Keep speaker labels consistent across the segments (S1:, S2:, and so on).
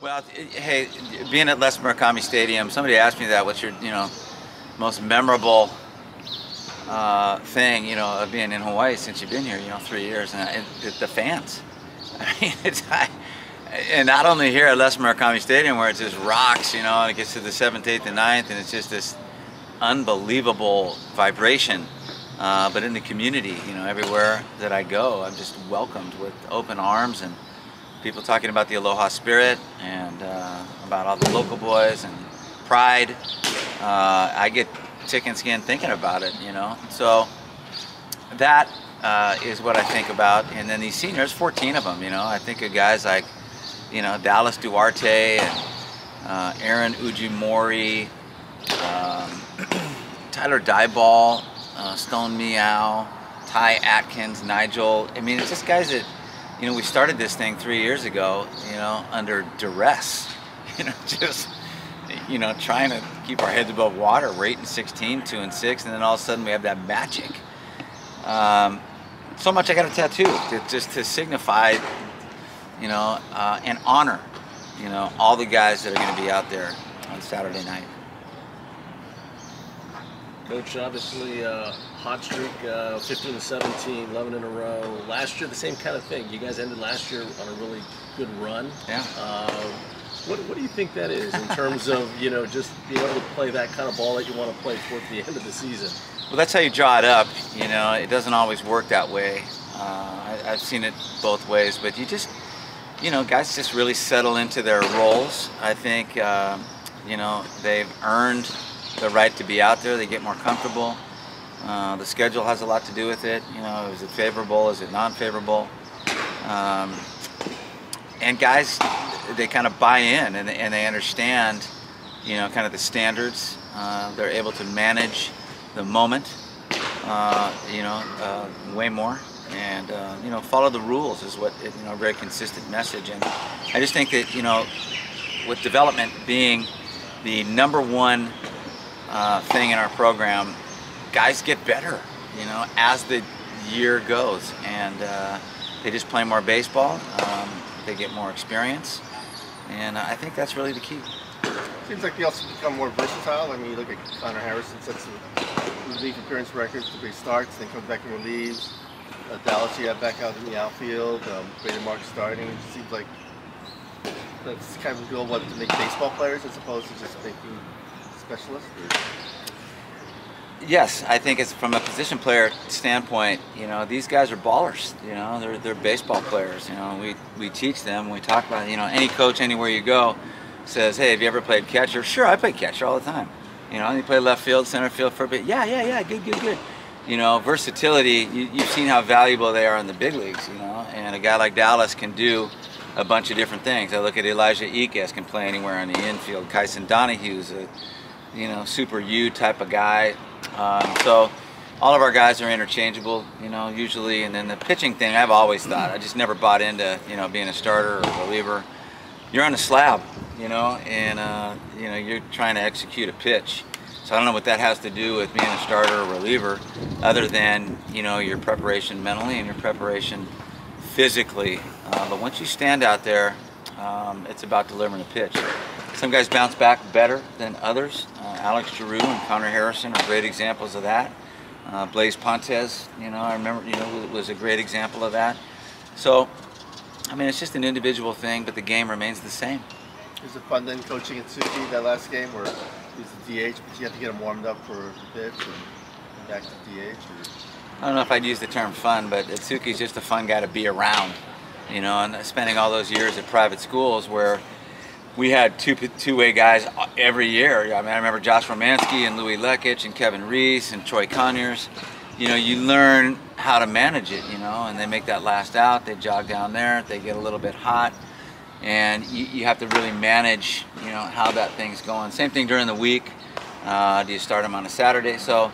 S1: Well, hey, being at Les Murakami Stadium, somebody asked me that. What's your, most memorable thing, of being in Hawaii since you've been here, 3 years, and the fans. I mean, and not only here at Les Murakami Stadium where it just rocks, and it gets to the 7th, 8th, and 9th, and it's just this unbelievable vibration. But in the community, everywhere that I go, I'm just welcomed with open arms and people talking about the aloha spirit and about all the local boys and pride. I get chicken skin thinking about it, So that is what I think about. And then these seniors, 14 of them, I think of guys like, Dallas Duarte and Aaron Ujimori, Tyler Dyball, Stone Meow, Ty Atkins, Nigel. I mean, it's just guys that, we started this thing 3 years ago, under duress, just, trying to keep our heads above water. We're 8-16, 2-6, and then all of a sudden we have that magic. So much I got a tattoo just to signify, and honor, all the guys that are going to be out there on Saturday night.
S2: Coach, obviously hot streak, 15-17, 11 in a row. Last year, the same kind of thing. You guys ended last year on a really good run.
S1: Yeah.
S2: What do you think that is in terms of, just being able to play that kind of ball that you want to play towards the end of the season?
S1: Well, that's how you draw it up. It doesn't always work that way. I've seen it both ways, but you just, guys just really settle into their roles. I think, they've earned the right to be out there. They get more comfortable. The schedule has a lot to do with it. Is it favorable? Is it non-favorable? And guys, they kind of buy in and they understand, kind of the standards. They're able to manage the moment, way more. And, follow the rules is what, a very consistent message. And I just think that, with development being the #1 thing in our program, guys get better, as the year goes, and they just play more baseball, they get more experience, and I think that's really the key.
S3: Seems like they also become more versatile. I mean, you look at Connor Harrison, sets the relief appearance records, the great starts, then comes back and relieves. Dallas, you have back out in the outfield, Braden Mark starting. It seems like that's kind of a goal, to make baseball players as opposed to just making specialists?
S1: Yes, I think it's from a position player standpoint, these guys are ballers, they're baseball players, we teach them, we talk about, any coach anywhere you go says, hey, have you ever played catcher? Sure, I play catcher all the time. You play left field, center field for a bit. Yeah, good. Versatility, you've seen how valuable they are in the big leagues, and a guy like Dallas can do a bunch of different things. I look at Elijah Iquez, can play anywhere in the infield. Kyson Donahue's a Super U type of guy. So all of our guys are interchangeable, usually. And then the pitching thing, I've always thought, I just never bought into, being a starter or a reliever. You're on a slab, and, you're trying to execute a pitch. So I don't know what that has to do with being a starter or reliever, other than, your preparation mentally and your preparation physically. But once you stand out there, it's about delivering a pitch. Some guys bounce back better than others. Alex Giroux and Connor Harrison are great examples of that. Blaze Pontes, I remember, was a great example of that. So, I mean, it's just an individual thing, but the game remains the same.
S3: Was it fun then coaching at Suki that last game where he was the DH, but you had to get him warmed up for the pitch and back to DH?
S1: I don't know if I'd use the term fun, but Atsuki's just a fun guy to be around. And spending all those years at private schools where we had two-way guys every year. I mean, I remember Josh Romansky and Louis Lekic and Kevin Reese and Troy Conyers. You learn how to manage it, and they make that last out. They jog down there. They get a little bit hot. And you have to really manage, how that thing's going. Same thing during the week. Do you start them on a Saturday? So,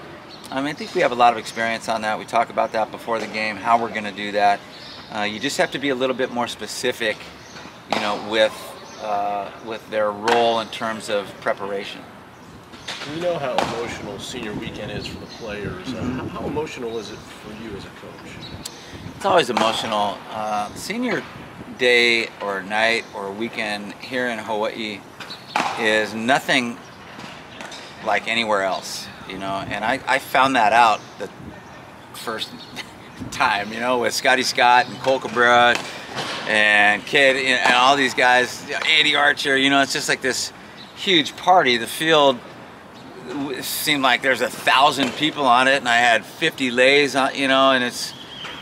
S1: I mean, I think we have a lot of experience on that. We talk about that before the game, how we're going to do that. You just have to be a little bit more specific, with their role in terms of preparation.
S2: We know how emotional senior weekend is for the players. How emotional is it for you as a coach?
S1: It's always emotional. Senior day or night or weekend here in Hawaii is nothing like anywhere else, you know. And I found that out the first time, you know, with Scotty Scott and Cole Cabrera and Kid and all these guys, Andy Archer, you know. It's just like this huge party. The field seemed like there's 1,000 people on it, and I had 50 lays on, you know, and it's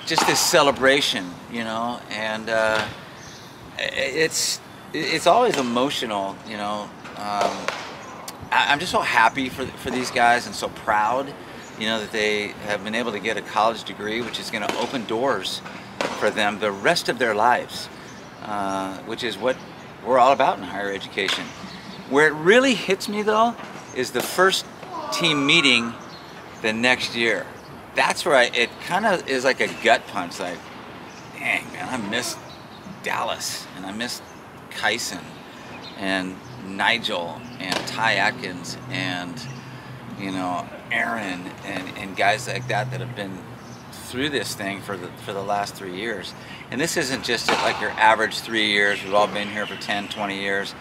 S1: just this celebration, you know. And it's always emotional, you know. I'm just so happy for these guys, and so proud, you know, that they have been able to get a college degree, which is going to open doors for them the rest of their lives, which is what we're all about in higher education. Where it really hits me, though, is the first team meeting the next year. That's where it kind of is like a gut punch, like, dang, man, I miss Dallas, and I miss Kyson, and Nigel, and Ty Atkins, and, you know, Aaron, and guys like that that have been through this thing for the last 3 years. And this isn't just like your average 3 years. We've all been here for 10, 20 years.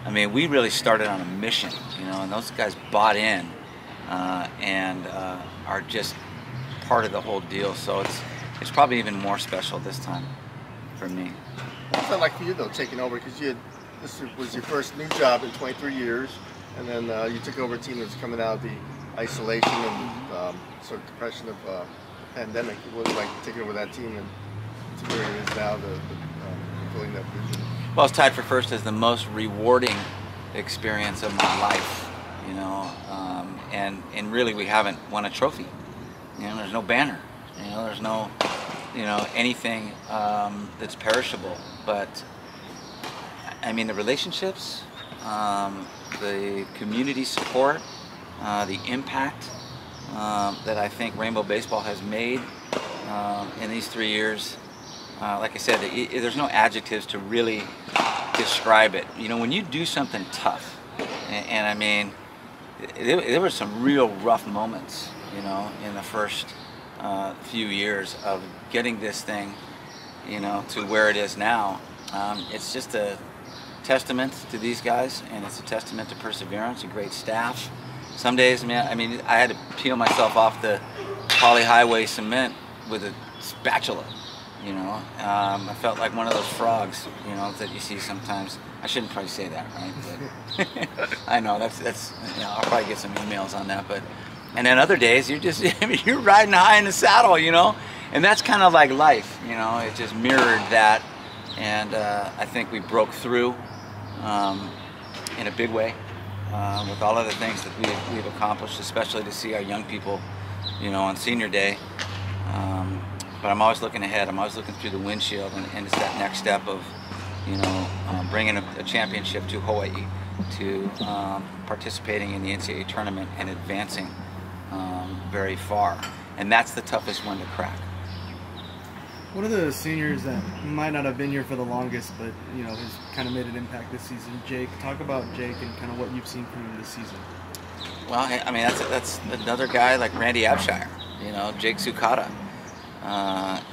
S1: I mean, we really started on a mission, you know, and those guys bought in and are just part of the whole deal. So it's probably even more special this time for me.
S3: What's that like for you, though, taking over? Because this was your first new job in 23 years, and then you took over a team that's coming out of the isolation and sort of depression of the pandemic. What was it like taking over that team and to where it is now, fulfilling that vision?
S1: Well, it's tied for first as the most rewarding experience of my life, you know, and really we haven't won a trophy. You know, there's no banner, you know, there's no, you know, anything that's perishable. But I mean, the relationships, the community support, the impact that I think Rainbow Baseball has made in these 3 years. Like I said, there's no adjectives to really describe it. You know, when you do something tough, and I mean, there were some real rough moments, you know, in the first few years of getting this thing, you know, to where it is now. It's just a testament to these guys, and it's a testament to perseverance, a great staff. Some days, man, I mean, I had to peel myself off the poly highway cement with a spatula. You know, I felt like one of those frogs, you know, that you see sometimes. I shouldn't probably say that, right? But I know that's you know, I'll probably get some emails on that. But and then other days you're just, I mean, you're riding high in the saddle, you know, and that's kind of like life, you know. It just mirrored that, and I think we broke through in a big way with all of the things that we've accomplished, especially to see our young people, you know, on senior day. But I'm always looking ahead. I'm always looking through the windshield, and it's that next step of, you know, bringing a championship to Hawaii, to participating in the NCAA tournament and advancing very far. And that's the toughest one to crack.
S4: One of the seniors that might not have been here for the longest, but, you know, has kind of made an impact this season, Jake. Talk about Jake and kind of what you've seen from him this season.
S1: Well, I mean, that's another guy like Randy Abshire, you know, Jake Sukata.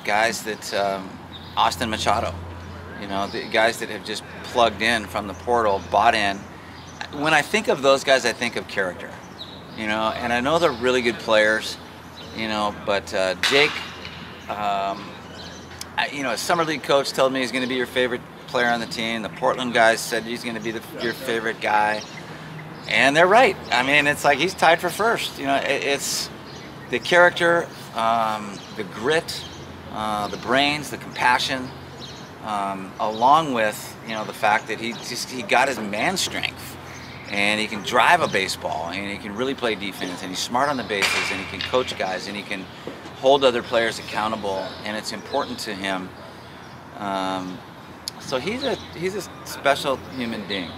S1: Guys that Austin Machado, you know, the guys that have just plugged in from the portal, bought in. When I think of those guys, I think of character, you know, and I know they're really good players, you know, but Jake, you know, a summer league coach told me he's going to be your favorite player on the team. The Portland guys said he's going to be your favorite guy, and they're right. I mean, it's like he's tied for first. You know, it's the character, the grit, the brains, the compassion, along with, you know, the fact that he got his man strength, and he can drive a baseball, and he can really play defense, and he's smart on the bases, and he can coach guys, and he can hold other players accountable, and it's important to him. So he's a special human being.